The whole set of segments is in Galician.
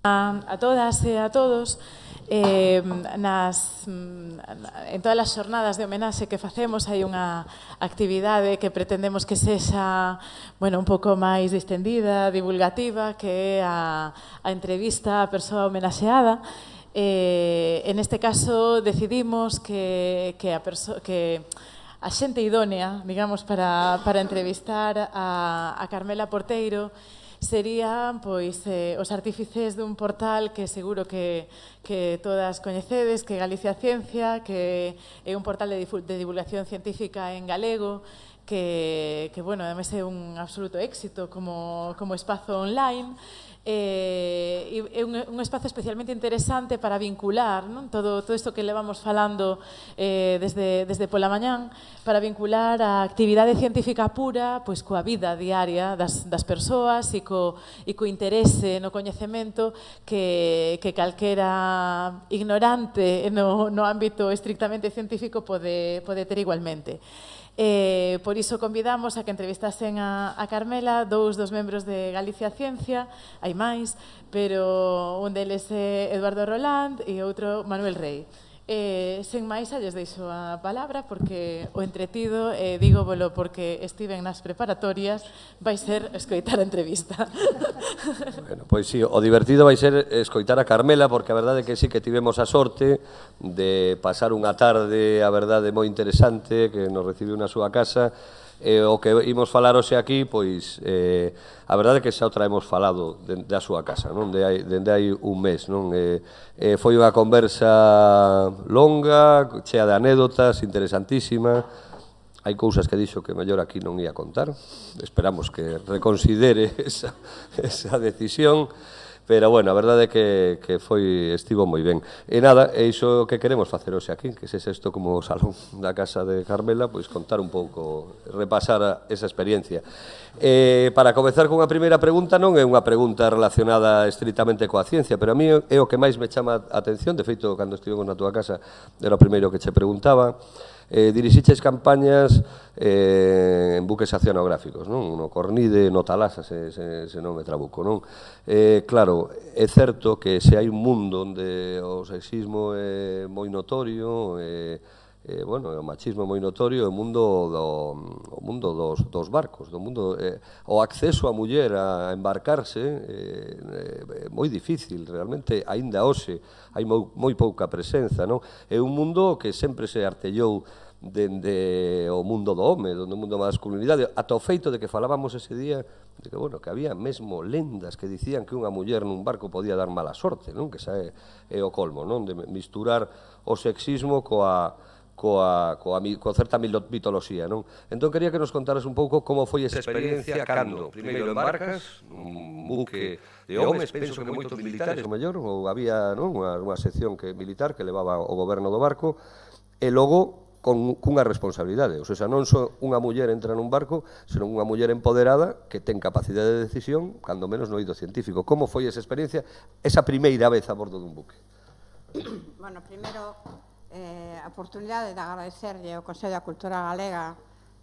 A todas e a todos en todas as xornadas de homenaxe que facemos hai unha actividade que pretendemos que sexa un pouco máis distendida, divulgativa, que é a entrevista á persoa homenaxeada. En este caso decidimos que a xente idónea, digamos, para entrevistar a Carmela Porteiro serían os artífices dun portal que seguro que todas coñecedes, que é Galicia Ciencia, que é un portal de divulgación científica en galego, que ademais é un absoluto éxito como espazo online. É un espazo especialmente interesante para vincular todo isto que levamos falando desde pola mañán, para vincular a actividade científica pura coa vida diaria das persoas e co interese no coñecemento que calquera ignorante no ámbito estrictamente científico pode ter igualmente. Por iso convidamos a que entrevistasen a Carmela dous dos membros de Galicia Ciencia, hai máis, pero un deles é Eduardo Roland e outro Manuel Rei. Sen máis, xa lles deixo a palabra porque o entretido, dígovolo porque estiven nas preparatorias, vai ser escoitar a entrevista. Pois sí, o divertido vai ser escoitar a Carmela porque a verdade é que sí que tivemos a sorte de pasar unha tarde, a verdade, moi interesante que nos recibiu na súa casa. O que imos falar hoxe aquí, pois, a verdade é que xa o traemos falado da súa casa, dende hai un mes. Foi unha conversa longa, chea de anécdotas, interesantísima. Hai cousas que dixo que mellor aquí non ia contar. Esperamos que reconsidere esa decisión. Pero, bueno, a verdade é que estivo moi ben. E nada, é iso que queremos facer hoxe aquí, que se isto como o salón da casa de Carmela, pois contar un pouco, repasar esa experiencia. Para comezar con a primeira pregunta, non é unha pregunta relacionada estritamente coa ciencia, pero a mí é o que máis me chama a atención, de feito, cando estivemos na túa casa, era o primeiro que che preguntaba. Dirixiches campañas en buques oceanográficos, no Cornide, no Talasa, se non me trabuco, non? Claro, é certo que se hai un mundo onde o sexismo é moi notorio, o machismo é moi notorio, o mundo dos barcos, o acceso a muller a embarcarse é moi difícil, realmente, aínda hoxe hai moi pouca presenza, non? É un mundo que sempre se artellou dende o mundo do home, dende o mundo da masculinidade, ata o feito de que falábamos ese día de que había mesmo lendas que dicían que unha muller nun barco podía dar mala sorte, non? Que xa é o colmo, non? De misturar o sexismo coa certa mitoloxía, non? Entón, quería que nos contaras un pouco como foi esa experiencia cando, primeiro, embarcas nun buque de homes, penso que moitos militares, o mellor, ou había unha sección militar que levaba o goberno do barco, e logo cunha responsabilidade, ou seja, non só unha muller entra nun barco, senón unha muller empoderada que ten capacidade de decisión, cando menos no eido científico. Como foi esa experiencia, esa primeira vez a bordo dun buque? Bueno, primeiro, a oportunidade de agradecerlle ao Consello da Cultura Galega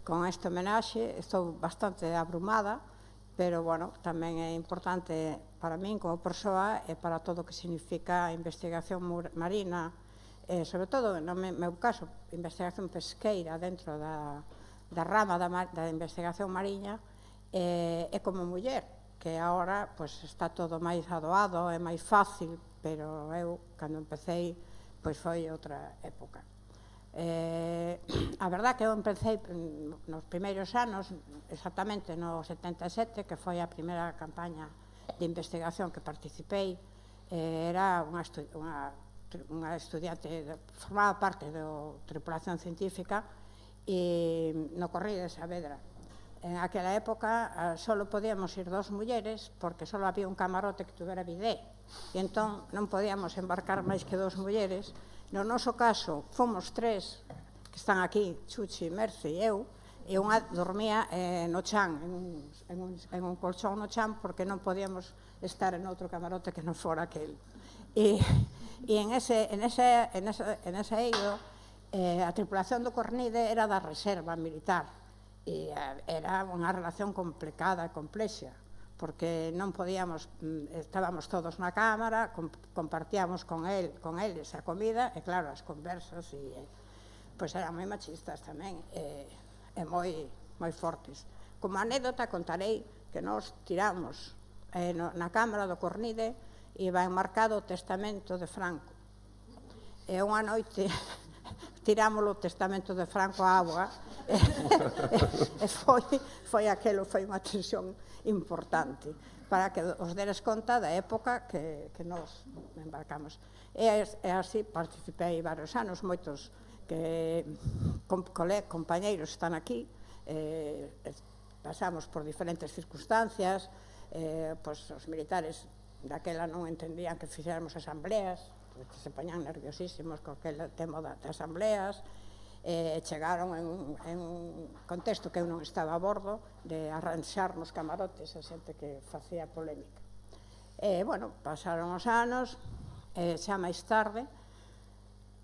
con este homenaxe. Estou bastante abrumada, pero, bueno, tamén é importante para min como persoa e para todo o que significa a investigación marina, sobre todo, no meu caso, investigación pesqueira dentro da rama da investigación mariña, e como muller, que agora está todo máis adoado, é máis fácil, pero eu, cando empecé, foi outra época. A verdad que eu empecé nos primeiros anos, exactamente no 77, que foi a primeira campaña de investigación que participei, era unha estudiante, formaba parte da tripulación científica no Corride de Saavedra. En aquela época só podíamos ir dos mulleres porque só había un camarote que tuvera bidé e entón non podíamos embarcar máis que dos mulleres. No noso caso fomos tres que están aquí, Chuchi, Merce e eu, e unha dormía no chan, en un colchón no chan, porque non podíamos estar en outro camarote que non fora aquel. E en ese eido, a tripulación do Cornide era da reserva militar, e era unha relación complicada e complexa, porque non podíamos, estábamos todos na cámara, compartíamos con eles a comida, e claro, as conversas, pois eran moi machistas tamén, e moi fortes. Como anécdota contarei que nós tiramos na cámara do Cornide, iba enmarcado o testamento de Franco, e unha noite tirámoslo o testamento de Franco á auga, e foi unha tensión importante para que os deres conta da época que nos embarcamos. E así participei varios anos, moitos compañeiros están aquí, pasamos por diferentes circunstancias, os militares daquela non entendían que fixéramos asambleas, que se poñan nerviosísimos con aquel tema das asambleas, chegaron en un contexto que eu non estaba a bordo de arranxar nos camarotes a xente que facía polémica. Bueno, pasaron os anos, xa máis tarde,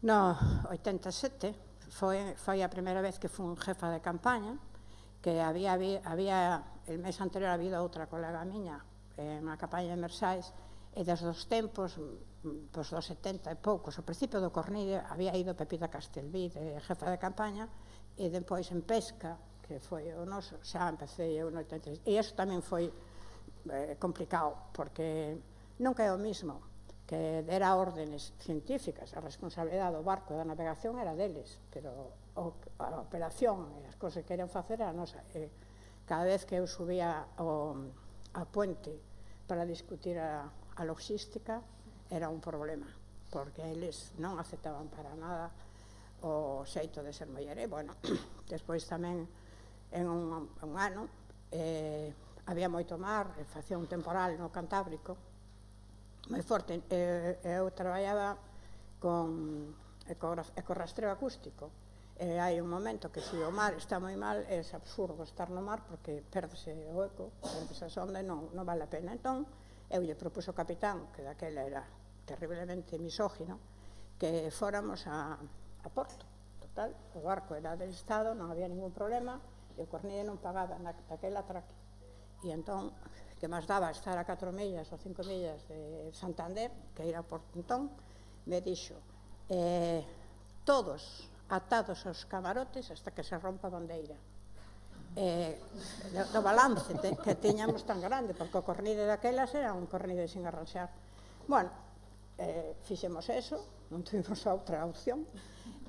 no 87, foi a primeira vez que fui jefa de campaña, que había el mes anterior había outra colega miña na campaña de Mersáis, e desde os tempos dos 70 e poucos, ao principio do Cornide, había ido Pepita Castelví de jefa de campaña, e depois en pesca, que foi o noso, xa empecé eu no 86, e iso tamén foi complicado, porque nunca é o mismo que dera órdenes científicas, a responsabilidade do barco da navegación era deles, pero a operación e as cousas que querían facer era nosa. Cada vez que eu subía a puente para discutir a logística, era un problema, porque eles non aceptaban para nada o xeito de ser muller. E, bueno, despois tamén, en un ano, había moito mar, facía un temporal no Cantábrico, moi forte. Eu traballaba con rastreo acústico. Hai un momento que se o mar está moi mal, é absurdo estar no mar, porque perdese o eco, perdese a sonda, e non vale a pena. Entón, eu lle propuso ao capitán, que daquela era terriblemente misógino, que fóramos a Porto. Total, o barco era del Estado, non había ningún problema, e o Cornide non pagaba daquel atraque. E entón, que máis daba estar a 4 millas ou 5 millas de Santander, que ir a Porto. Entón, me dixo, todos atados aos camarotes hasta que se rompa a bandeira. Do balance que tiñamos tan grande, porque o Cornide daquelas era un Cornide sin arranxar. Bueno, fixemos eso, non tuvimos outra opción,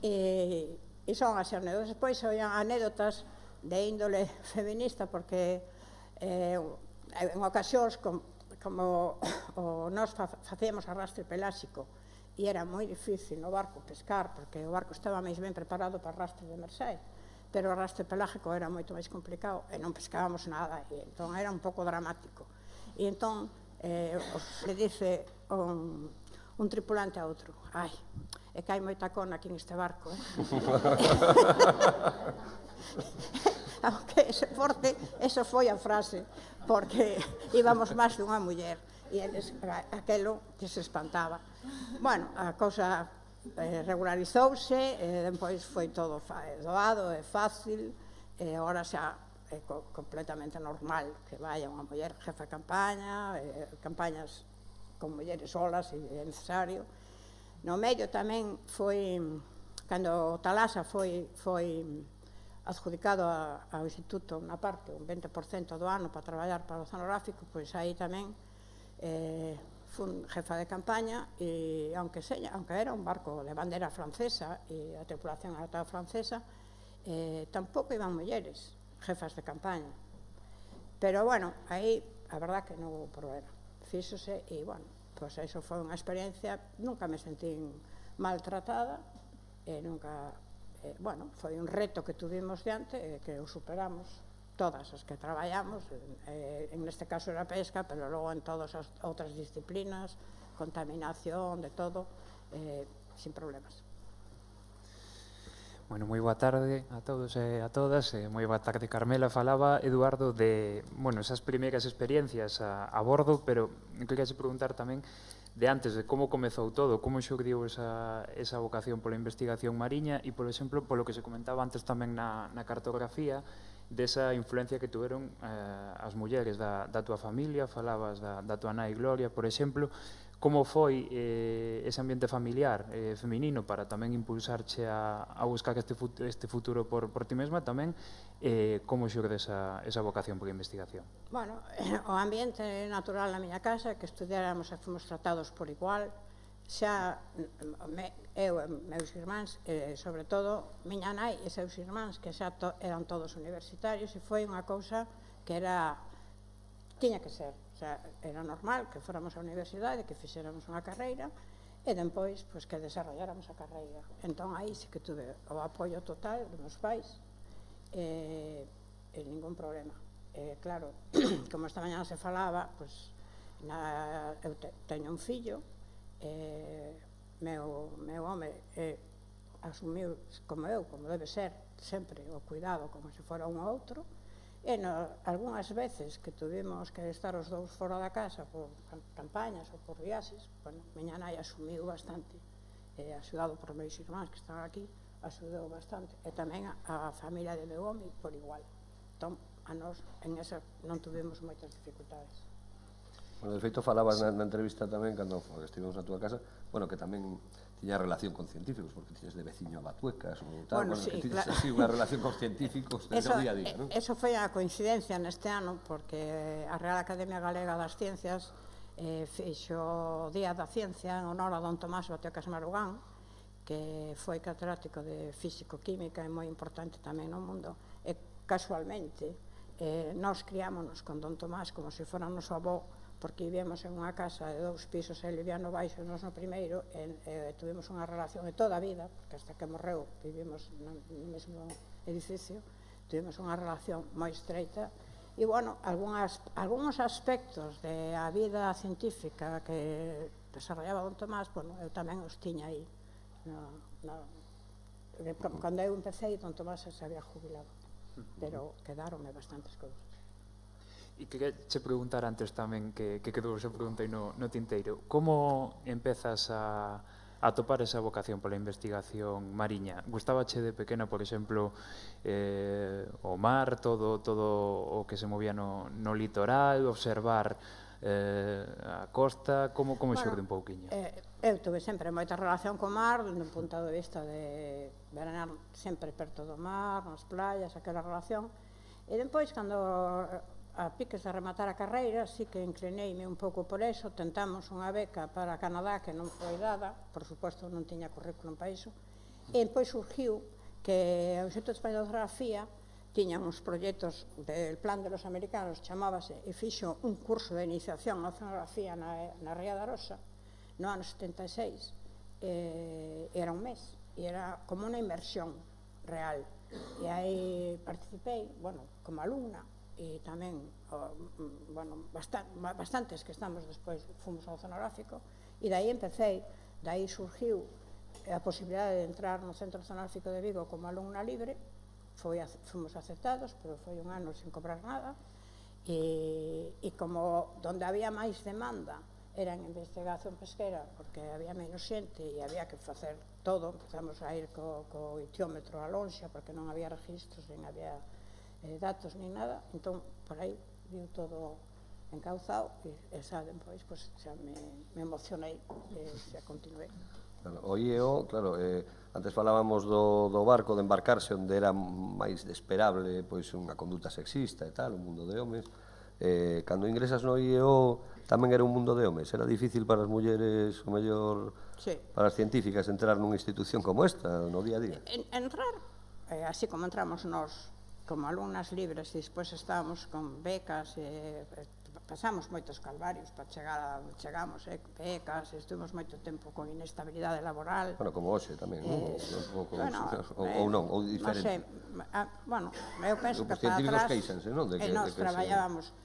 e son as anécdotas. Despois oían anécdotas de índole feminista, porque en ocasións, como nós facíamos arrastre peláxico, e era moi difícil no barco pescar, porque o barco estaba máis ben preparado para arrastre de Mersáis, pero o arrastre pelágico era moito máis complicado, e non pescábamos nada, e entón era un pouco dramático. E entón, le dice un tripulante a outro, ai, é que hai moita cona aquí neste barco, aunque ese forte, eso foi a frase, porque íbamos máis dunha muller, e eles, aquelo que se espantaba. Bueno, a cousa regularizouse, e depois foi todo doado e fácil, e agora xa é completamente normal que vaya unha muller jefa de campaña, campañas con mulleres solas, se é necesario. No medio tamén foi, cando Talasa foi adjudicado ao Instituto unha parte, un 20% do ano para traballar para o oceanográfico, pois aí tamén fun jefa de campaña, e aunque era un barco de bandera francesa e a tripulación era toda francesa, tampouco iban mulleres jefas de campaña, pero bueno, aí a verdad que non houve problema, fíxose, e bueno, pois iso foi unha experiencia, nunca me sentín maltratada, e nunca, bueno, foi un reto que tuvimos diante, e que o superamos todas as que traballamos, en este caso era pesca, pero logo en todas as outras disciplinas, contaminación, de todo, sin problemas. Bueno, moi boa tarde a todos e a todas, moi boa tarde, Carmela. Falaba Eduardo de, bueno, esas primeiras experiencias a bordo, pero quería se preguntar tamén de antes, de como comezou todo, como xurdiu esa vocación pola investigación mariña, e, por exemplo, polo que se comentaba antes tamén na cartografía, desa influencia que tuveron as mulleres da tua familia, falabas da tua nai Gloria, por exemplo, como foi ese ambiente familiar feminino para tamén impulsarche a buscar este futuro por ti mesma, tamén como xurde esa vocación por investigación? Bueno, o ambiente natural na miña casa, que estudiáramos e fomos tratados por igual, xa eu e meus irmáns, sobre todo miña nai e seus irmáns, que xa eran todos universitarios, e foi unha cousa que tiña que ser, o sea, era normal que fóramos á universidade, que fixéramos unha carreira e depois que desarrolláramos a carreira. Entón aí sí que tuve o apoio total dos meus pais e ningún problema. Claro, como esta mañana se falaba, eu teño un fillo, meu home asumiu como eu, como debe ser sempre o cuidado como se fora un outro, e algunhas veces que tuvimos que estar os dous fora da casa por campañas ou por viaxes, miña nai asumiu bastante, axudado por meus irmáns que están aquí, axudou bastante, e tamén a familia de meu home por igual. Entón, a nós en esa non tuvimos moitas dificultades. Bueno, de feito, falabas na entrevista tamén, cando estivemos na túa casa, bueno, que tamén tiña relación con científicos, porque tiñes de veciño a Batuecas, ou tal, bueno, que tiñes así unha relación con científicos desde o día a día, non? Eso foi a coincidencia neste ano, porque a Real Academia Galega das Ciencias fixo o Día da Ciencia en honor a don Tomás Batuecas Marugán, que foi catedrático de físico-química e moi importante tamén no mundo, e casualmente nós criámonos con don Tomás como se fora noso avó, porque vivíamos en unha casa de 2 pisos e ele vivía no baixo e nós no primeiro, e tuvimos unha relación de toda a vida, porque hasta que morreu vivimos no mesmo edificio, tuvimos unha relación moi estreita, e, bueno, algúns aspectos da vida científica que desarrollaba don Tomás, bueno, eu tamén os tiña aí. Cando eu empecé, don Tomás se había jubilado, pero quedaronme bastantes cousas. E queria che preguntar antes tamén, que quedou esa pregunta aí no tinteiro, como empezas a topar esa vocación pola investigación mariña? Gustabache de pequena, por exemplo, o mar, todo o que se movía no litoral, observar a costa, como xorde un pouquiño? Eu tuve sempre moita relación co mar, dun punto de vista de veranear sempre perto do mar, nas playas, aquela relación, e depois, cando a piques de rematar a carreira, sí que inclineime un pouco por eso, tentamos unha beca para Canadá que non foi dada, por suposto non tiña currículum para iso, e depois surgiu que o Instituto Español de Geografía tiña uns proxectos del plan de los americanos, chamábase, e fixo un curso de iniciación a oceanografía na Ría da Rosa, no ano 76, era un mes, e era como unha inmersión real, e aí participei, bueno, como alumna, e tamén, bueno, bastantes que estamos despois, fomos ao oceanográfico, e daí empecé, daí surgiu a posibilidade de entrar no Centro Oceanográfico de Vigo como alumna libre, fomos aceptados, pero foi un ano sin cobrar nada, e como donde había máis demanda era en investigación pesquera, porque había menos xente e había que facer todo, empezamos a ir co itiómetro a lonxa, porque non había registros, non había datos nin nada, entón por aí viu todo encauzado e xa depois xa me emocionei e xa continuei. O IEO, claro, antes falábamos do barco, de embarcarse onde era máis desesperable unha conduta sexista e tal, un mundo de homes. Cando ingresas no IEO tamén era un mundo de homes, era difícil para as mulleres, o mellor para as científicas, entrar nunha institución como esta no día a día. Entrar, así como entramos nós como alumnas libres, e despois estábamos con becas, pasamos moitos calvarios para chegar a onde chegamos, becas, estuvimos moito tempo con inestabilidade laboral. Bueno, como hoxe tamén, non? Ou non, ou diferente. Bueno, eu penso que para atrás, nós traballábamos,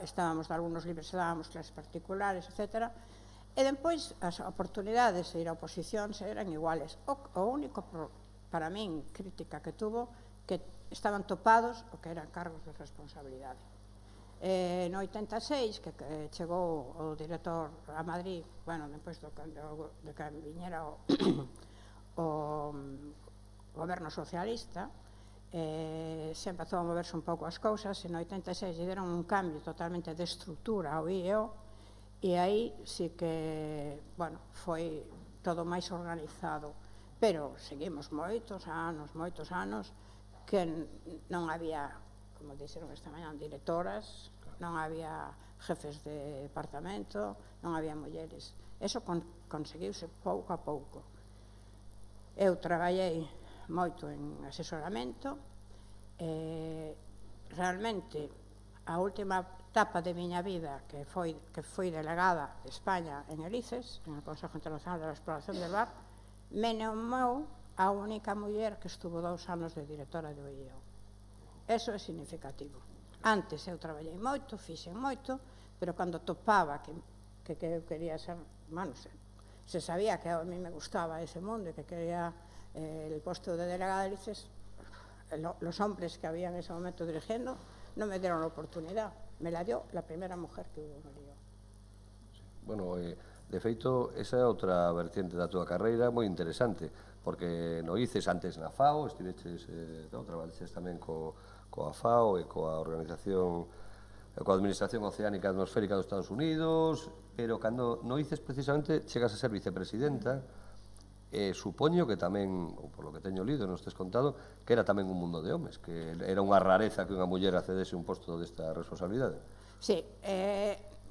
estábamos de alumnos libres, dábamos clases particulares, etc. E depois as oportunidades de ir a oposicións eran iguales. O único, para min, crítica que tuvo, que estaban topados o que eran cargos de responsabilidade. No 86, que chegou o director a Madrid, bueno, depois de que viñera o goberno socialista, se empezou a moverse un pouco as cousas, e no 86 lle deron un cambio totalmente de estrutura ao IEO, e aí sí que, bueno, foi todo máis organizado, pero seguimos moitos anos, que non había, como dixeron esta mañá, directoras, non había jefes de departamento, non había mulleres. Eso conseguiuse pouco a pouco. Eu traballei moito en asesoramento, realmente a última etapa de miña vida que fui delegada de España en el ICES, en el Consejo Internacional de la Exploración del Mar, me nomou a única muller que estuvo 2 anos de directora do IEO. Eso é significativo. Antes eu traballei moito, fixen moito, pero cando topaba que eu quería ser, bueno, se sabía que a mí me gustaba ese mundo e que quería el puesto de delegada de ICES, los hombres que había en ese momento dirigiendo no me dieron la oportunidad. Me la dio la primera mujer que hubo en el IEO. Bueno, de feito, esa é outra vertiente da túa carreira moi interesante, porque no ICES antes na FAO, estiveches, traballaches tamén coa FAO e coa Organización, coa Administración Oceánica Atmosférica dos Estados Unidos, pero cando no ICES precisamente chegas a ser vicepresidenta, supoño que tamén, ou por lo que teño lido, nos tes contado, que era tamén un mundo de homes, que era unha rareza que unha muller accedese un posto desta responsabilidade. Sí,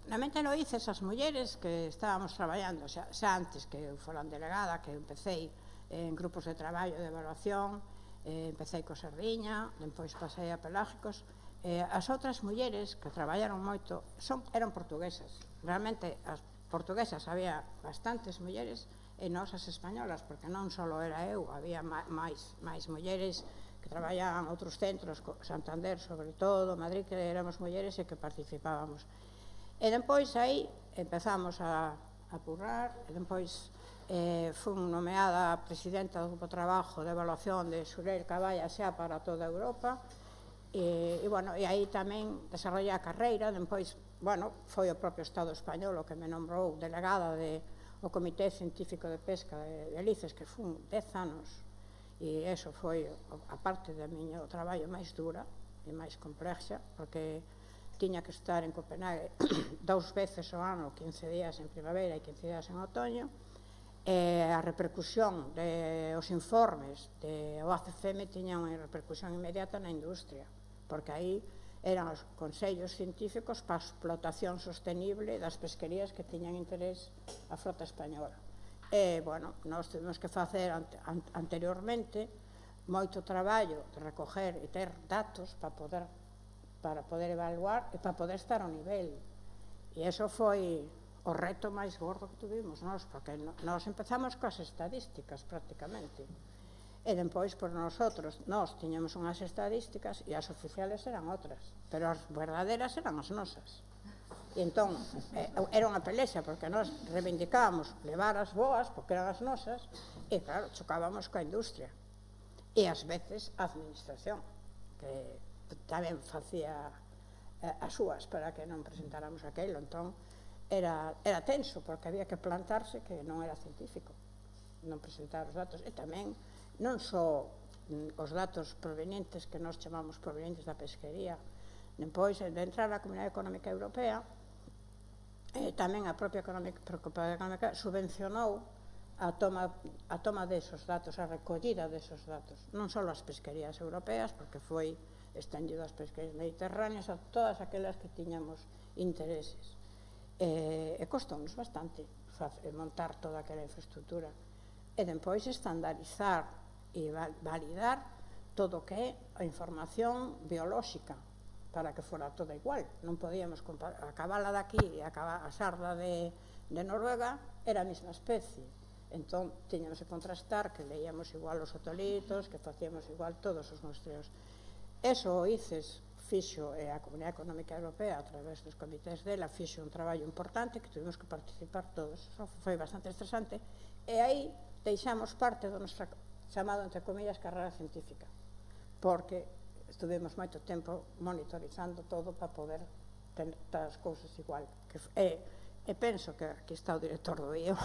realmente no ICES as mulleres que estábamos traballando, xa antes que eu foran delegada, que eu empecé en grupos de traballo de evaluación, empecé co Sardiña, depois pasei a Pelágicos, as outras mulleres que traballaron moito eran portuguesas. Realmente as portuguesas había bastantes mulleres, e nós as españolas, porque non só era eu, había máis mulleres que traballaban outros centros, Santander sobre todo, Madrid, que éramos mulleres e que participábamos. E depois aí empezamos a currar, e depois fui nomeada presidenta do grupo de trabajo de evaluación de Xurel Caballa xa para toda Europa, e aí tamén desarrollei a carreira. Depois, foi o propio Estado español o que me nombrou delegada o Comité Científico de Pesca de ICES, que fun 10 anos, e eso foi a parte do meu traballo máis dura e máis complexa, porque tiña que estar en Copenhague 2 veces ao ano, 15 días en primavera e 15 días en outoño, e a repercusión dos informes do ACCM tiña unha repercusión inmediata na industria, porque aí eran os consellos científicos para a explotación sostenible das pesquerías que tiñan interés a frota española. E, nós tivemos que facer anteriormente moito traballo de recoger e ter datos para poder evaluar e para poder estar ao nivel. E iso foi o reto máis gordo que tuvimos nós, porque nós empezamos coas estadísticas prácticamente. E depois, por nós tiñamos unhas estadísticas e as oficiales eran outras, pero as verdaderas eran as nosas. E entón, era unha pelexa, porque nós reivindicábamos levar as boas, porque eran as nosas, e claro, chocábamos coa industria. E ás veces a administración, que tamén facía as súas para que non presentáramos aquilo. Entón, era tenso, porque había que plantarse que non era científico, non presentar os datos. E tamén, non só os datos provenientes, que nós chamamos provenientes da pesquería, depois de entrar na Comunidade Económica Europea, tamén a propia Comunidade Económica subvencionou a toma desos datos, a recollida desos datos, non só as pesquerías europeas, porque foi estendido as pesquerías mediterráneas a todas aquelas que tiñamos intereses. E costounos bastante montar toda aquela infraestructura, e depois estandarizar e validar todo o que é a información biolóxica, para que fora toda igual. Non podíamos comparar a cabala daqui e a sarda de Noruega, era a mesma especie. Entón, tiñamos que contrastar que leíamos igual os otolitos, que facíamos igual todos os muestreos. Eso o ICES fixo, e a Comunidade Económica Europea, a través dos comités dela, fixo un traballo importante que tuvimos que participar todos. Eso foi bastante estresante, e aí deixamos parte do noso chamado, entre comillas, carreira científica, porque estuvimos moito tempo monitorizando todo para poder ter as cousas igual. E penso que aquí está o director do IEO,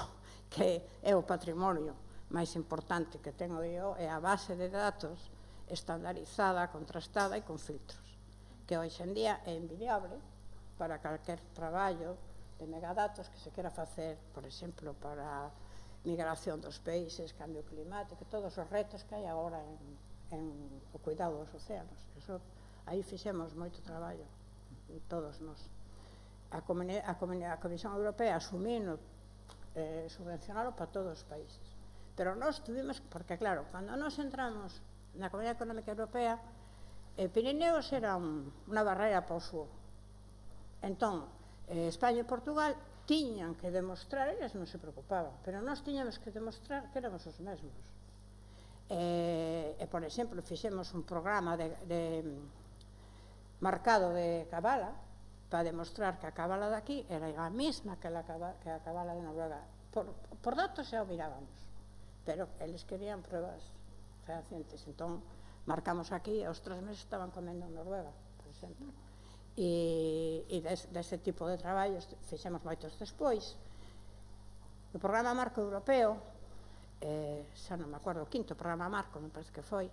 que é o patrimonio máis importante que ten o IEO, é a base de datos estandarizada, contrastada e con filtros, que hoxe en día é inviable para calquer traballo de megadatos que se quera facer, por exemplo, para migración dos países, cambio climático, todos os retos que hai agora en o cuidado dos océanos. Eso, aí fixemos moito traballo, todos nós. A Comisión Europea asumino subvencionalo para todos os países. Pero nós tuvimos, porque claro, cando nós entramos na Comunidade Económica Europea, Pirineos era unha barreira para o sur. Entón, España e Portugal tiñan que demostrar, eles non se preocupaban, pero nós tiñamos que demostrar que éramos os mesmos. Por exemplo, fixemos un programa marcado de cabala para demostrar que a cabala de aquí era a mesma que a cabala de Noruega. Por datos xa o mirábamos, pero eles querían pruebas fehacientes. Entón, marcamos aquí e aos 3 meses estaban comendo en Noruega, por exemplo. E deste tipo de traballos fixemos moitos despois. O programa Marco Europeo, xa non me acordo, o 5º programa Marco, me parece que foi,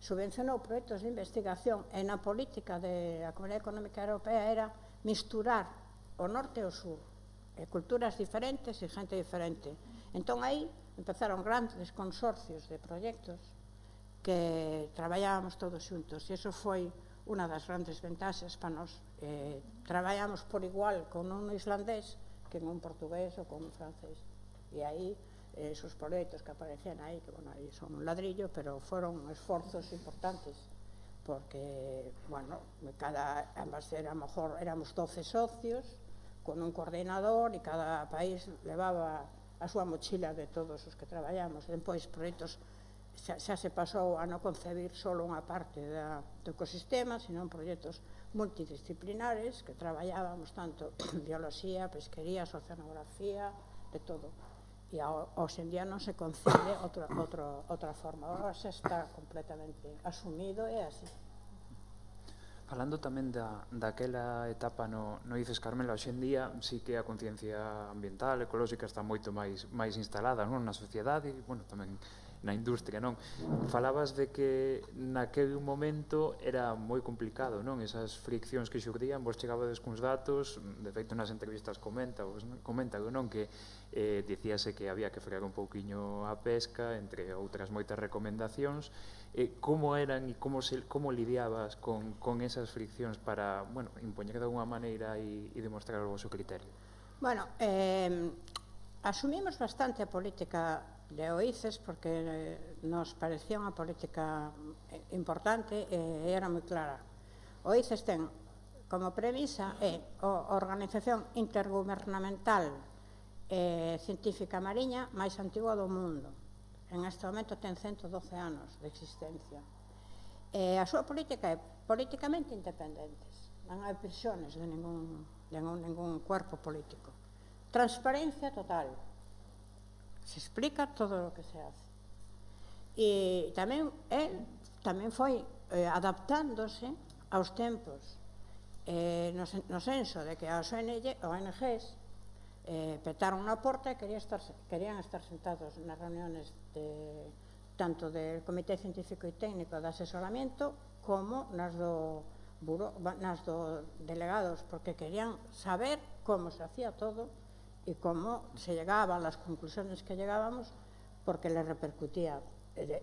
subvencionou proxectos de investigación e na política da Comunidade Económica Europea era misturar o norte e o sur, culturas diferentes e xente diferente. Entón aí empezaron grandes consorcios de proxectos que traballábamos todos xuntos e iso foi unha das grandes ventaxas para nós. Traballamos por igual con un islandés que con un portugués ou con un francés. E aí, esos proxectos que aparecían aí, que, bueno, aí son un ladrillo, pero foron esforzos importantes, porque, bueno, éramos 12 socios, con un coordinador, e cada país levaba a súa mochila de todos os que traballamos. Depois, proxectos xa se pasou a non concebir só unha parte do ecosistema, senón proxectos multidisciplinares que traballábamos tanto biología, pesquería, oceanografía, de todo. E hoxe en día non se concibe outra forma. Agora xa está completamente asumido e así. Falando tamén daquela etapa no ICES, Carmela, hoxe en día sí que a conciencia ambiental, ecolóxica está moito máis instalada na sociedade e, bueno, tamén na industria, non? Falabas de que naquele momento era moi complicado, non? Esas friccións que xurdían, vos chegabades cuns datos, de feito nas entrevistas comenta, non? Que dicíase que había que frear un pouquiño a pesca, entre outras moitas recomendacións. Como eran e como lidiabas con esas friccións para, bueno, impoñer de alguna maneira e demostrar o vosso criterio? Bueno, asumimos bastante a política de OICES porque nos parecía unha política importante e era moi clara. OICES ten como premisa a Organización Intergubernamental Científica Mariña máis antigua do mundo. En este momento ten 112 anos de existencia. A súa política é políticamente independentes, non hai presións de ningún cuerpo político. Transparencia total. Se explica todo o que se hace. E tamén foi adaptándose aos tempos, no senso de que as ONGs petaron na porta e querían estar sentados nas reuniones tanto do Comité Científico e Técnico de Asesoramiento como nas do delegados, porque querían saber como se hacía todo e como se llegaban las conclusiones que llegábamos, porque les repercutía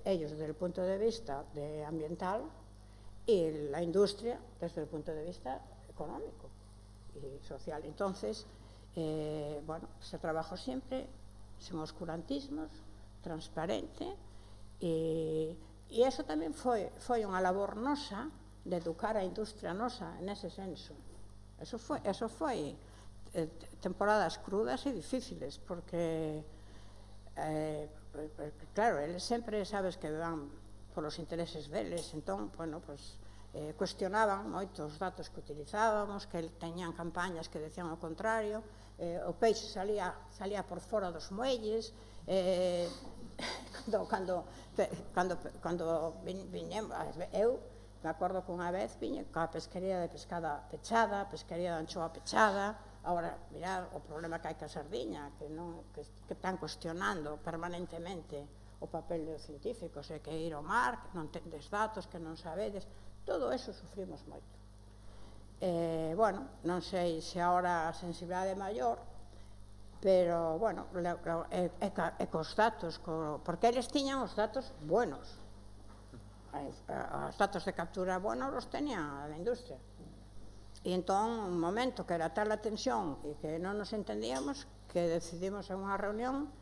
ellos desde el punto de vista ambiental y la industria desde el punto de vista económico y social. Entonces, bueno, se trabajó siempre sin oscurantismos, transparente, e eso tamén foi unha labor nosa de educar a industria nosa en ese senso. Eso foi temporadas crudas e difíciles, porque claro, eles sempre sabes que van polos intereses deles, entón, bueno, pues cuestionaban moito os datos que utilizábamos, que teñan campañas que decían o contrario, o peixe salía por fora dos muelles, cando viñemos, eu me acordo que unha vez viñe coa pesquería de pescada pechada, a pesquería de anchoa pechada. Agora, mirad o problema que hai ca sardiña, que están cuestionando permanentemente o papel dos científicos, é que ir ao mar, que non tendes datos, que non sabedes, todo eso sufrimos moito. Bueno, non sei se agora a sensibilidade é maior, pero, bueno, é cos datos, porque eles tiñan os datos buenos. Os datos de captura buenos os teña a industria. E entón, un momento que era tal a tensión e que non nos entendíamos, que decidimos en unha reunión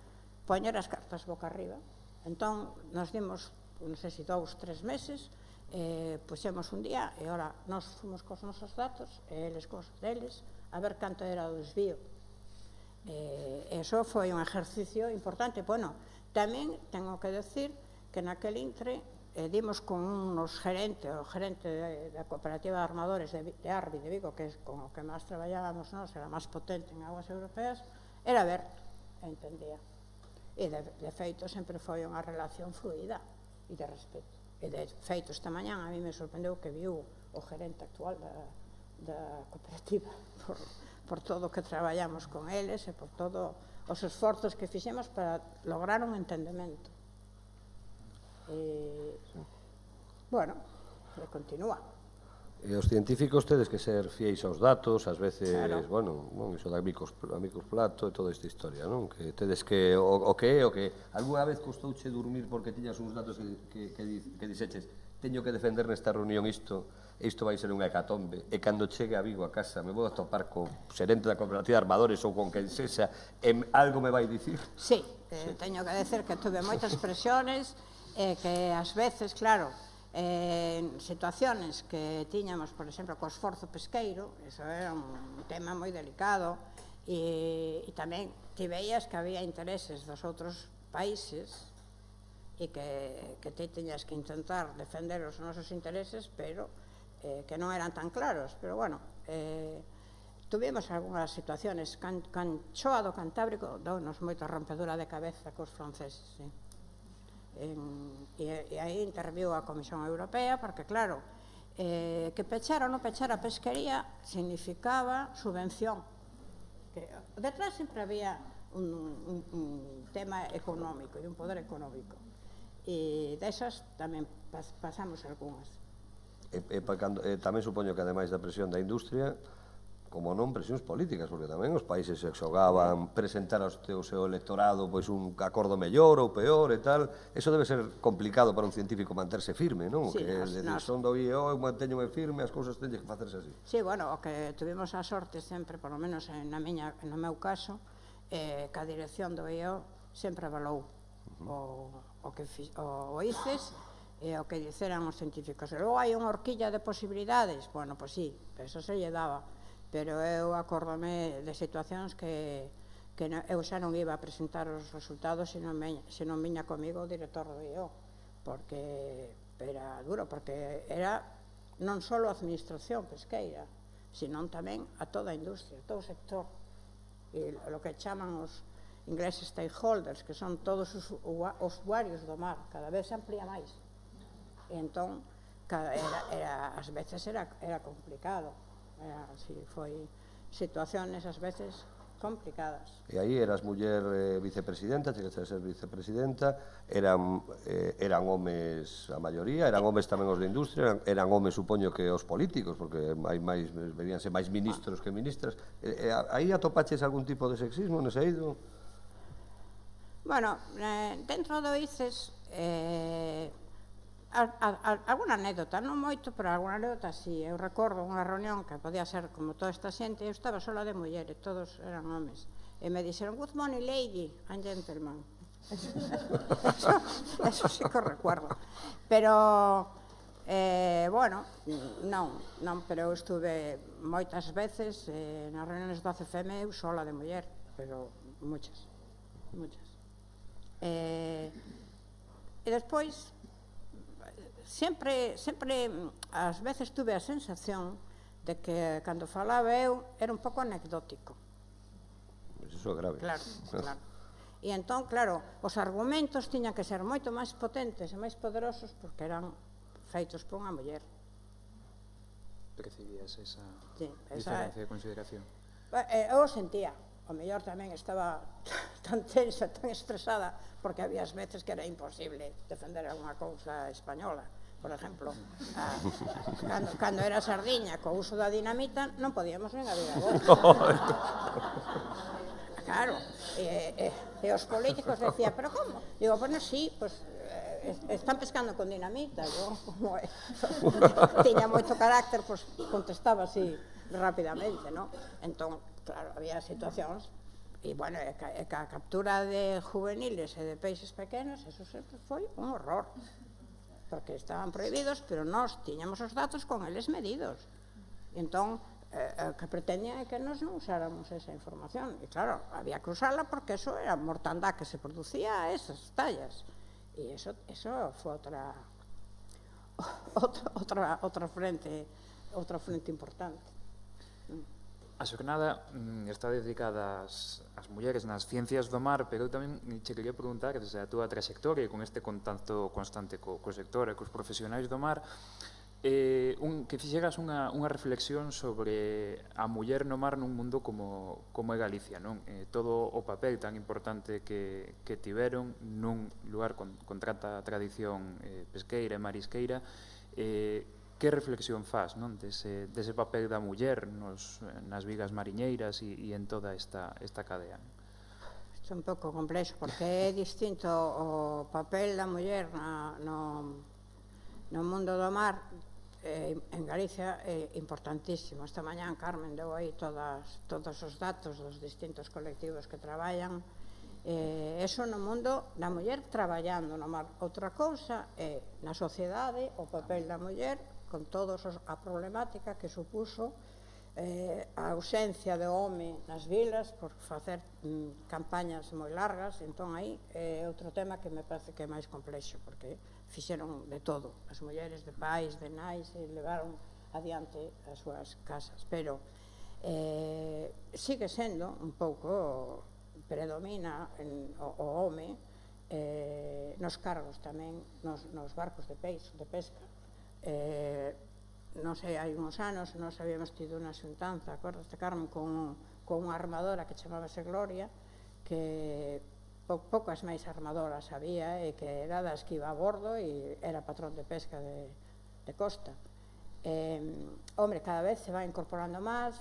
poñer as cartas boca arriba. Entón, nos dimos, non sei se 2, 3 meses, puxemos un día e ora nos fomos cos nosos datos e eles cos deles a ver canto era o desvío. Eso foi un ejercicio importante. Bueno, tamén tengo que decir que naquel intre dimos con unos gerentes, o gerente da cooperativa de armadores de Arbi de Vigo, que é con o que máis traballábamos nós, era máis potente en aguas europeas, era Berto, entendía. E de feito sempre foi unha relación fluida e de respeto. E de feito esta mañán a mí me sorprendeu que viu o gerente actual da cooperativa por todo o que traballamos con eles e por todos os esforzos que fixemos para lograr un entendemento. Bueno, continúa. E os científicos tedes que ser fieis aos datos, ás veces, bueno, iso da amigos plato e toda esta historia, non? Que tedes que, o que é, o que algunha vez costouche dormir porque tiñas uns datos que dixeches, teño que defender nesta reunión isto vai ser unha hecatombe, e cando chegue a Vigo a casa me vou a topar co xerente da cooperativa de armadores ou con quen sexa, algo me vai dicir? Sí, teño que decir que tuve moitas presiones, que ás veces, claro, en situaciones que tiñamos, por exemplo, co esforzo pesqueiro, eso era un tema moi delicado, e tamén ti veías que había intereses dos outros países e que ti teñas que intentar defender os nosos intereses, pero que non eran tan claros. Pero, bueno, tuvimos algunhas situaciones. Canchoa do Cantábrico dounos moita rompedura de cabeza cos franceses, sí. E aí interviu a Comisión Europea, porque, claro, que pechara ou non pechara a pesquería significaba subvención. Detrás sempre había un tema económico e un poder económico. E desas tamén pasamos algunhas. Tamén supoño que, ademais da presión da industria, como non presións políticas, porque tamén os países se xogaban presentar ao seu electorado pois un acordo mellor ou peor e tal. Eso debe ser complicado para un científico manterse firme, non? Sí, son do IEO, eu manteñome firme, as cousas teñen que facerse así. Sí, bueno, o que tuvimos a sorte sempre, por lo menos no meu caso, que a dirección do IEO sempre avalou o ICES e o que dixeran os científicos. E logo hai unha horquilla de posibilidades, bueno, pois sí, eso se lle daba, pero eu acórdome de situacións que eu xa non iba a presentar os resultados se non viña comigo o director do IEO, porque era duro, porque era non só a administración pesqueira, senón tamén a toda a industria, todo o sector, e o que chaman os ingleses stakeholders, que son todos os usuarios do mar, cada vez se amplía máis. E entón, ás veces era complicado. Foi situaciones ás veces complicadas. E aí eras muller vicepresidenta, chegaste a ser vicepresidenta, eran homes a maioría, eran homes tamén os de industria, eran homes, supoño, que os políticos, porque veríanse máis ministros que ministras. Aí atopaches algún tipo de sexismo nese eido? Bueno, dentro do ICES, alguna anécdota, non moito, pero alguna anécdota sí. Eu recordo unha reunión que podía ser como toda esta xente, eu estaba sola de mulleres, todos eran homes, e me dixeron, good morning lady and gentleman. Eso sí que recuerdo. Pero, bueno, non, pero eu estuve moitas veces nas reuniones do ACFM eu sola de muller, pero muchas. E despois, sempre, ás veces tuve a sensación de que cando falaba eu era un pouco anecdótico. Iso é grave. Claro. E entón, claro, os argumentos tiñan que ser moito máis potentes e máis poderosos porque eran feitos por unha muller. Percibías esa diferencia de consideración? Eu o sentía. O mellor tamén estaba tan tensa, tan estresada, porque había as veces que era imposible defender alguna cousa española. Por exemplo, cando era Sardiña, co uso da dinamita, non podíamos nin abrir a boca. Claro, e os políticos decían, pero como? Digo, bueno, sí, pues están pescando con dinamita. Yo, como tiña moito carácter, pues contestaba así rapidamente, ¿no? Entón, claro, había situacións, e, bueno, a captura de juveniles e de peixes pequenos, eso sempre foi un horror, porque estaban prohibidos, pero nós tiñamos os datos con eles medidos. E entón, o que pretendían é que nós non usáramos esa información. E claro, había que usarla porque eso era mortandad que se producía a esas tallas. E eso foi outra frente importante. A xornada está dedicada ás mulleres nas ciencias do mar, pero eu tamén che quería preguntar, desde a túa trayectoria con este contacto constante co sector e cos profesionais do mar, que fixeras unha reflexión sobre a muller no mar nun mundo como é Galicia, non? Todo o papel tan importante que tiveron nun lugar con tanta tradición pesqueira e marisqueira. Que reflexión faz, non, dese papel da muller nas vigas mariñeiras e en toda esta cadea? Isto é un pouco complexo, porque é distinto o papel da muller no mundo do mar. En Galicia é importantísimo. Esta mañá Carmen deu aí todos os datos dos distintos colectivos que traballan. Eso no mundo da muller traballando no mar. Outra cousa é na sociedade o papel da muller con toda a problemática que supuso a ausencia do home nas vilas por facer campañas moi largas. Entón aí é outro tema que me parece que é máis complexo, porque fixeron de todo, as mulleres de pais, de nais, e levaron adiante as súas casas, pero sigue sendo un pouco, predomina o home nos cargos tamén, nos barcos de pesca. Non sei, hai uns anos nós habíamos tido unha xuntanza, acordaste, Carmen, con unha armadora que chamábase Gloria, que poucas máis armadoras había, e que era das que iba a bordo e era patrón de pesca de costa. Hombre, cada vez se vai incorporando máis.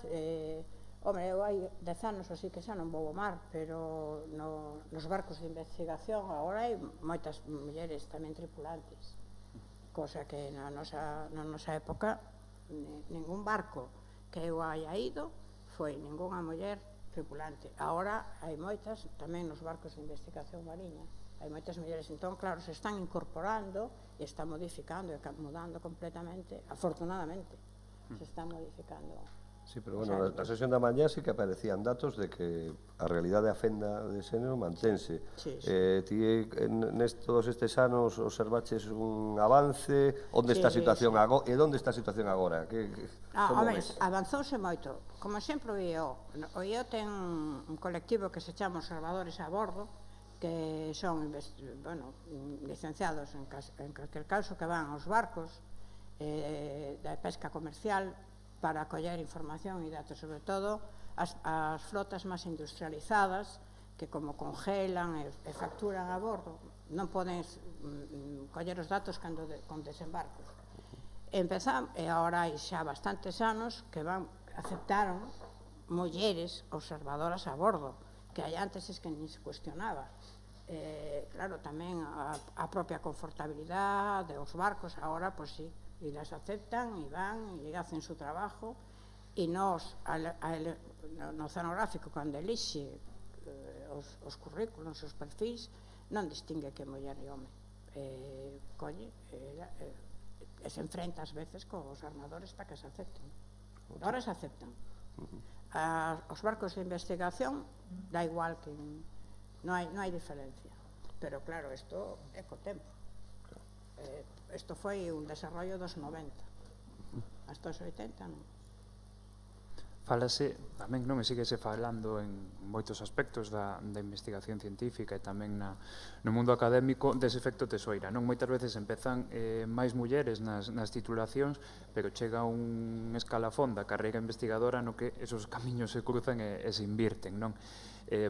Hombre, eu hai 10 anos así que xa non vou ao mar, pero nos barcos de investigación agora hai moitas mulleres tamén tripulantes, cosa que na nosa época ningún barco que eu haya ido foi ningunha muller tripulante. Agora hai moitas tamén nos barcos de investigación mariña, hai moitas mulleres. Entón, claro, se están incorporando e están modificando e mudando completamente, afortunadamente se están modificando. Sí, pero bueno, na sesión da mañá sí que aparecían datos de que a realidade a fenda de xénero mantense. Ti, todos estes anos, observaches un avance? Onde está a situación agora? E onde está a situación agora? Home, avanzouse moito. Como sempre o IO ten un colectivo que se chama Observadores a Bordo, que son licenciados en calquer caso, que van aos barcos da pesca comercial para coller información e datos, sobre todo as flotas máis industrializadas, que como congelan e facturan a bordo, non poden coller os datos cando desembarcos. E agora hai xa bastantes anos que aceptaron mulleres observadoras a bordo, que hai antes es que nin se cuestionaba. Claro, tamén a propia confortabilidade dos barcos, agora, pois sí, e las aceptan e van e hacen su trabajo, e nos no oceanográfico, cando elixe os currículos, os perfis, non distingue que muller e home, colle e se enfrenta ás veces cos armadores para que se acepten. Agora se aceptan. Os barcos de investigación dá igual, que non hai diferencia, pero claro, isto é co tempo. Isto foi un desarrollo dos 90, hasta os 80 non. Fálase tamén, non, e síguese falando en moitos aspectos da investigación científica e tamén no mundo académico dese efecto tesoira, non? Moitas veces empezan máis mulleres nas titulacións, pero chega un escalafón da carreira investigadora no que esos camiños se cruzan e se invirten, non?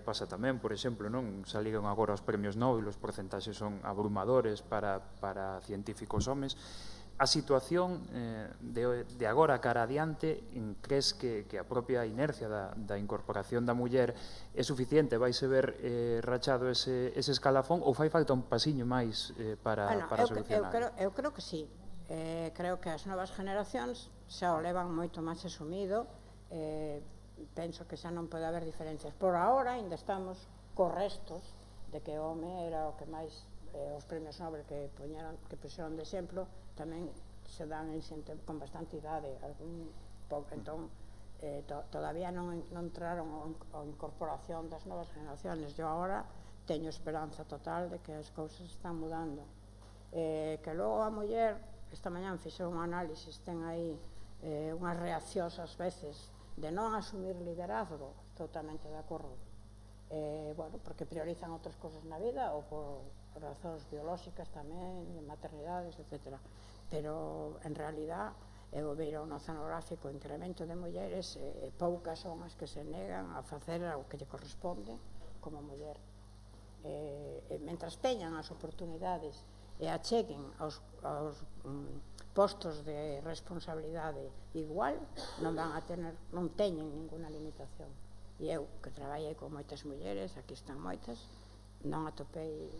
Pasa tamén, por exemplo, non? Saliron agora os premios Nobel, os porcentaxes son abrumadores para científicos homes. A situación de agora cara adiante, crees que a propia inercia da incorporación da muller é suficiente? Vaise ver rachado ese escalafón ou fai falta un pasiño máis para solucionar? Eu creo que sí. Creo que as novas generacións xa o levan moito máis asumido. Penso que xa non pode haber diferencias. Por ahora, ainda estamos cos restos de que o home era o que máis os premios Nobel que puxeron de exemplo tamén se dan en xente con bastante idade, entón todavía non entraron a incorporación das novas generaciones. Eu agora teño esperanza total de que as cousas están mudando, que logo a muller esta mañán fixou un análisis, ten aí unhas reaccións ás veces de non asumir liderazgo, totalmente de acordo, porque priorizan outras cousas na vida ou por razóns biolóxicas tamén, de maternidades, etc. Pero, en realidad, eu viro no oceanográfico o incremento de mulleres, poucas son as que se negan a facer o que lle corresponde como muller. Mentras teñan as oportunidades e acheguen aos postos de responsabilidade igual, non teñen ninguna limitación. E eu, que traballei con moitas mulleres, aquí están moitas, non atopei,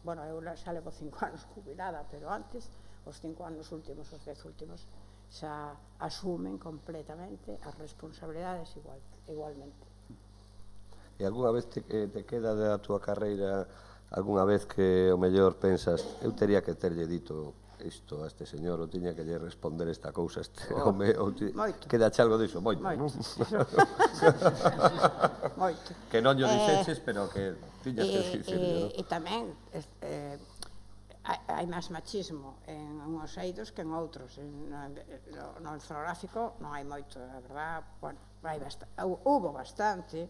bueno, eu xa levo 5 anos jubilada, pero antes, os 5 anos últimos, os 10 últimos, xa asumen completamente as responsabilidades igualmente. E algunha vez te queda da túa carreira, algunha vez que o mellor pensas, eu teria que terlle dito isto a este señor, ou tiña que lle responder esta cousa a este home, ou quedache algo diso? Moito, non? Moito. Que non lle dixeches, pero que tiñas que dicirlo. E tamén hai máis machismo en uns eidos que en outros. No oceanográfico non hai moito, a verdad, bueno, hubo bastante,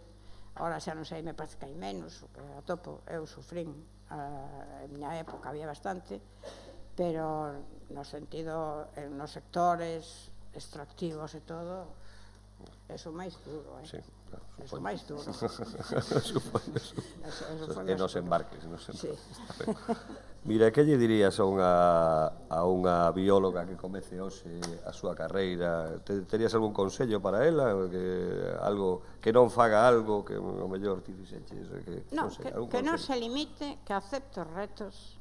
agora xa non sei, me parece que hai menos, o que atopo, eu sufrín, en miña época había bastante, pero no sentido, nos sectores extractivos e todo, é o máis duro, sí, claro, é o máis duro. E nos embarques, sí. Mira, que lle dirías a unha bióloga que comece hoxe a súa carreira? Terías algún consello para ela? Algo que non faga algo que o mellor ti dixeches? Non, que non se limite, que acepte os retos,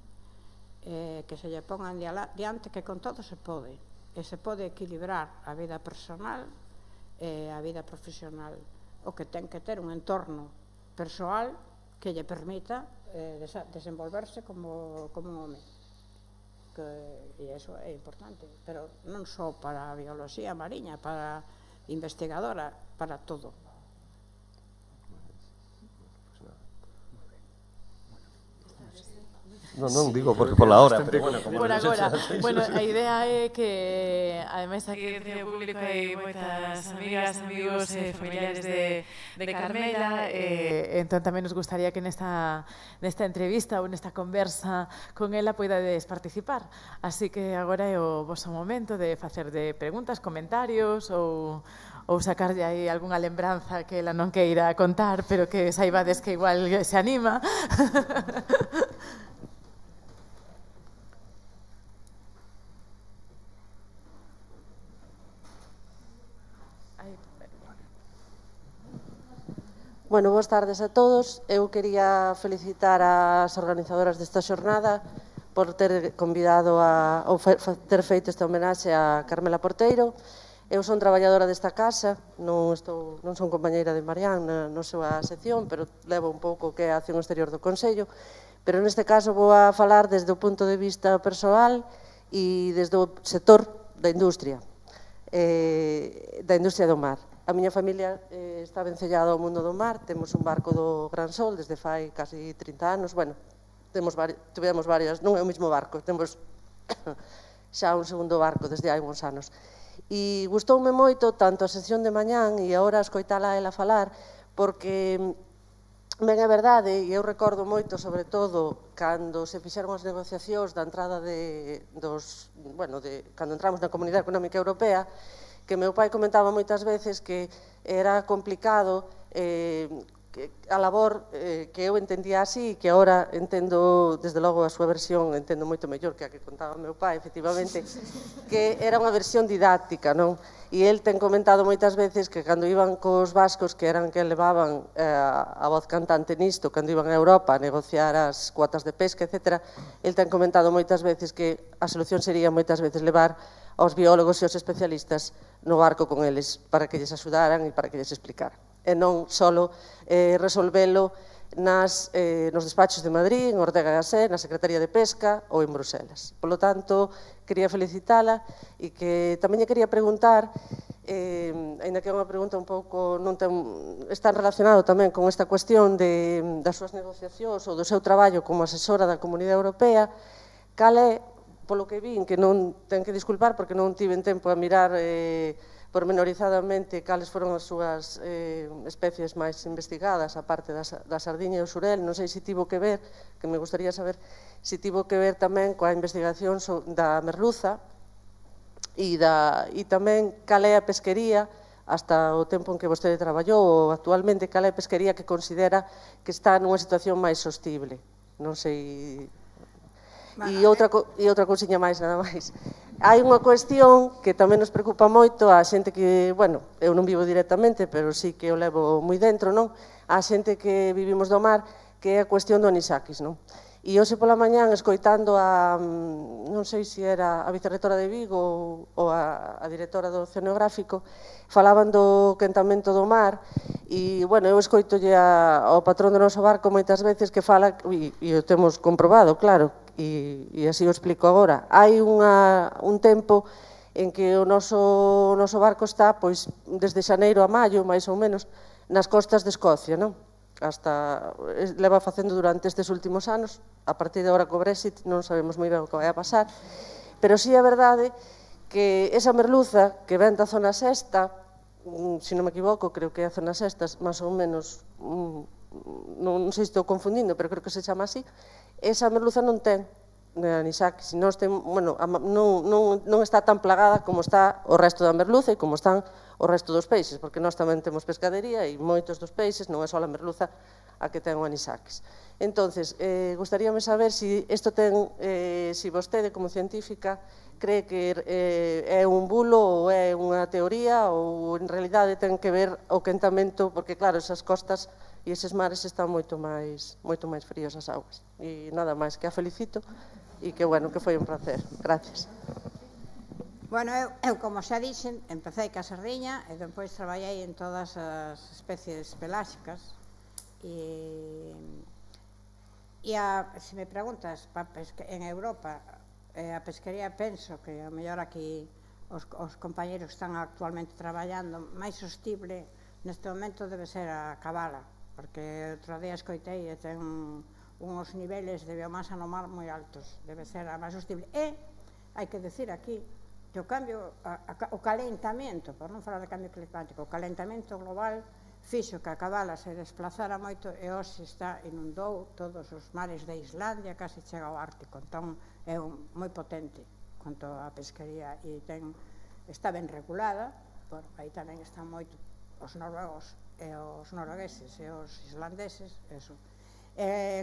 que se lle pongan diante, que con todo se pode, e se pode equilibrar a vida personal e a vida profesional, o que ten que ter un entorno persoal que lle permita desenvolverse como un home, e iso é importante, pero non só para a bioloxía mariña, para investigadora, para todo. Non digo porque pola hora, pero bueno, como por agora. Bueno, a idea é que ademais aquí entre o público hai moitas amigas, amigos e familiares de Carmela, entón tamén nos gustaría que nesta entrevista ou nesta conversa con ela poidades participar. Así que agora é o voso momento de facer de preguntas, comentarios ou sacarlle aí algunha lembranza que ela non queira contar, pero que saibades que igual se anima. Bueno, boas tardes a todos. Eu quería felicitar as organizadoras desta xornada por ter convidado ou ter feito esta homenaxe a Carmela Porteiro. Eu son traballadora desta casa, non son compañeira de Marián na súa sección, pero levo un pouco que é a acción exterior do Consello. Pero neste caso vou a falar desde o punto de vista persoal e desde o sector da industria do mar. A miña familia está vencellada ao mundo do mar, temos un barco do Gran Sol desde fai casi 30 anos, bueno, tivemos varias, non é o mesmo barco, temos xa un segundo barco desde hai uns anos. E gustoume moito tanto a sesión de mañán e agora escoitala a ela falar, porque ben é verdade, e eu recordo moito, sobre todo, cando se fixeron as negociacións da entrada cando entramos na Comunidade Económica Europea, que meu pai comentaba moitas veces que era complicado a labor que eu entendía así, que agora entendo, desde logo a súa versión, entendo moito mellor que a que contaba meu pai, efectivamente, que era unha versión didáctica, non? E el ten comentado moitas veces que cando iban cos vascos, que eran que levaban a voz cantante nisto, cando iban a Europa a negociar as cuotas de pesca, etc., el ten comentado moitas veces que a solución sería moitas veces levar aos biólogos e aos especialistas no barco con eles para que lles axudaran e para que lles explicaran. E non só resolvelo nos despachos de Madrid, en Ortega y Gasset, na Secretaría de Pesca ou en Bruselas. Por lo tanto, quería felicitala e que tamén lle quería preguntar, ainda que é unha pregunta un pouco, está relacionado tamén con esta cuestión das súas negociacións ou do seu traballo como asesora da Comunidade Europea, cal é, polo que vin, que non ten que disculpar porque non tiven tempo a mirar pormenorizadamente cales foron as súas especies máis investigadas, a parte da sardiña e o xurel. Non sei se tivo que ver, que me gustaría saber, se tivo que ver tamén coa investigación da merluza e tamén cal é a pesquería, hasta o tempo en que vostede traballou, ou actualmente, cal é a pesquería que considera que está nunha situación máis sostible. Non sei... E outra cousiña máis, nada máis. Hai unha cuestión que tamén nos preocupa moito a xente que, bueno, eu non vivo directamente, pero sí que o levo moi dentro, non? A xente que vivimos do mar, que é a cuestión do anisakis, non? E hoxe pola mañán, escoitando non sei se era a vicerrectora de Vigo ou a directora do Oceanográfico, falaban do quentamento do mar, e, bueno, eu escoitolle ao patrón do noso barco moitas veces que fala, e o temos comprobado, claro, e así o explico agora. Hai un tempo en que o noso barco está, pois, desde xaneiro a maio, máis ou menos, nas costas de Escocia, non? Leva facendo durante estes últimos anos, a partir de agora co Brexit non sabemos moi ben o que vai a pasar, pero si é verdade que esa merluza que ven da zona sexta, se non me equivoco, creo que é a zona sexta, máis ou menos, non sei se estou confundindo, pero creo que se chama así, esa merluza non ten anisakis, non está tan plagada como está o resto da merluza e como están o resto dos peixes, porque nós tamén temos pescadería e moitos dos peixes non é só a merluza a que ten o anisakis. Entonces, gustaríame saber se isto ten, se vostede como científica cree que é un bulo ou é unha teoría ou en realidade ten que ver o quentamento, porque claro, esas costas e eses mares están moito máis fríos as augas. E nada máis, que a felicito e que, bueno, que foi un placer. Gracias. Bueno, eu como xa dixen, empecé ca sardiña e depois traballei en todas as especies peláxicas e se me preguntas en Europa a pesquería, penso que o mellor aquí os compañeros que están actualmente traballando máis sostible neste momento debe ser a cabala, porque outro día escoitei e ten uns niveles de biomasa no mar moi altos, debe ser a máis sostible. E hai que decir aquí que o calentamento, por non falar de cambio climático, o calentamento global fixo que a cabala se desplazara moito e hoxe inundou todos os mares de Islandia, casi chega ao Ártico. Entón é moi potente quanto a pesquería e está ben regulada, aí tamén están moito os noruegos e os noruegueses e os islandeses, eso.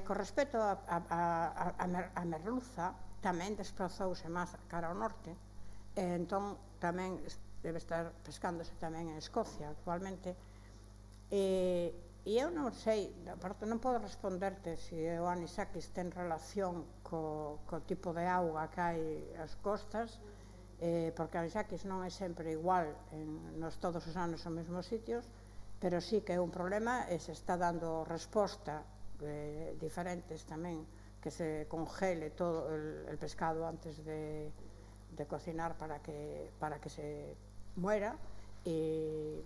Con respecto a merluza, tamén desplazouse máis cara ao norte, entón tamén debe estar pescándose tamén en Escocia actualmente. E eu non sei, non podo responderte se o anisakis ten relación co tipo de auga que hai as costas, porque o anisakis non é sempre igual todos os anos nos mesmos sitios, pero sí que é un problema e se está dando resposta diferentes tamén, que se congele todo el pescado antes de cocinar para que se muera, e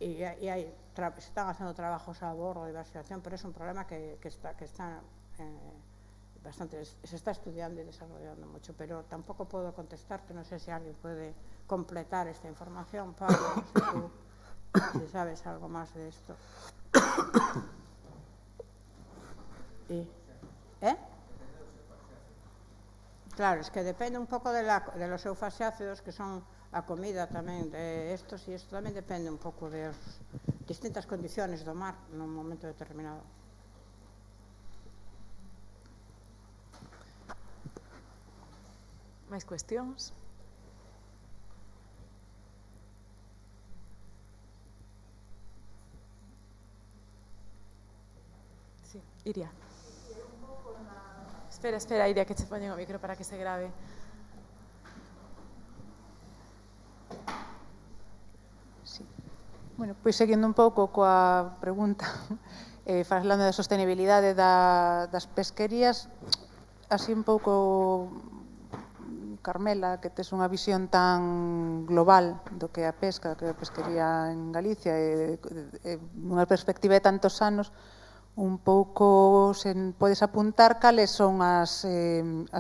se están haciendo trabajos a bordo de investigación, pero es un problema que está se está estudiando y desarrollando mucho, pero tampoco puedo contestarte, no sé si alguien puede completar esta información. Pablo, no sé tú si sabes algo más de esto. Claro, es que depende un pouco de los eufasiácidos, que son a comida tamén de estos, e isto tamén depende un pouco de distintas condiciones do mar nun momento determinado. Máis cuestións? Sí, Iria. Espera, Iria, que che poñen o micro para que se grave. Sí. Bueno, pois seguindo un pouco coa pregunta, falando da sostenibilidade das pesquerías, así un pouco, Carmela, que tes unha visión tan global do que é a pesca, que é a pesquería en Galicia, nunha perspectiva de tantos anos, un pouco se podes apuntar cales son as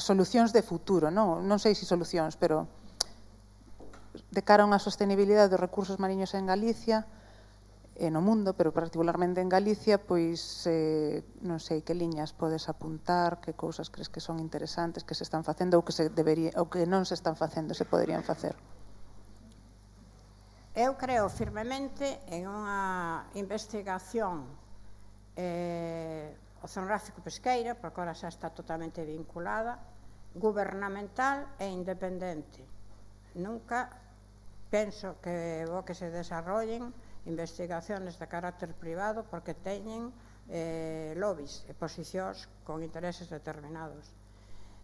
solucións de futuro, non sei se solucións, pero de cara a unha sostenibilidade dos recursos mariños en Galicia e no mundo, pero particularmente en Galicia, pois non sei que liñas podes apuntar, que cousas crees que son interesantes, que se están facendo ou que non se están facendo, se poderían facer. Eu creo firmemente en unha investigación oceanográfico pesqueira, porque agora xa está totalmente vinculada, gubernamental e independente. Nunca penso que vou que se desarrollen investigaciones de carácter privado porque teñen lobbies e posicións con intereses determinados.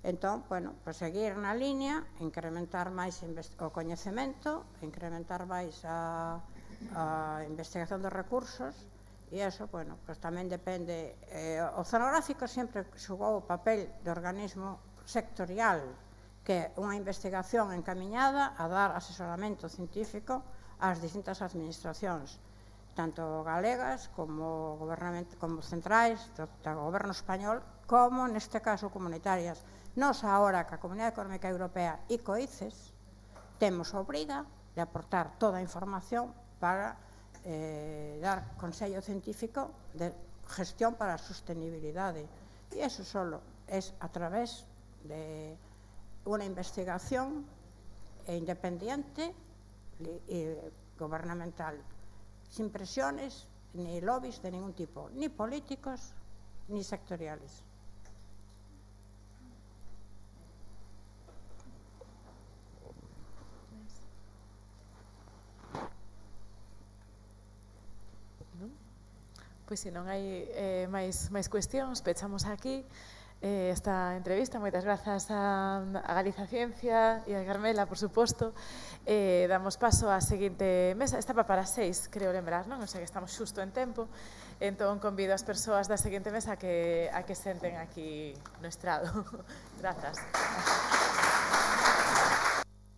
Entón, bueno, pues seguir na línea, incrementar máis o coñecemento, incrementar máis a investigación dos recursos. E iso, bueno, pues tamén depende. O oceanográfico sempre xogou o papel de organismo sectorial, que é unha investigación encamiñada a dar asesoramento científico ás distintas administracións, tanto galegas como centrais, do goberno español, como, neste caso, comunitarias. Nos, agora, que a Comunidade Económica Europea e COICES, temos a obriga de aportar toda a información para dar consello científico de gestión para a sostenibilidade. E iso solo é a través de unha investigación independiente e gubernamental, sin presiones ni lobbies de ningún tipo, ni políticos ni sectoriales. Pois se non hai máis cuestións, pechamos aquí esta entrevista. Moitas grazas a Galiza Ciencia e a Carmela, por suposto. Damos paso á seguinte mesa. Estaba para 6, creo lembrar, non? O sea que estamos xusto en tempo. Entón, convido as persoas da seguinte mesa a que senten aquí no estrado. Grazas.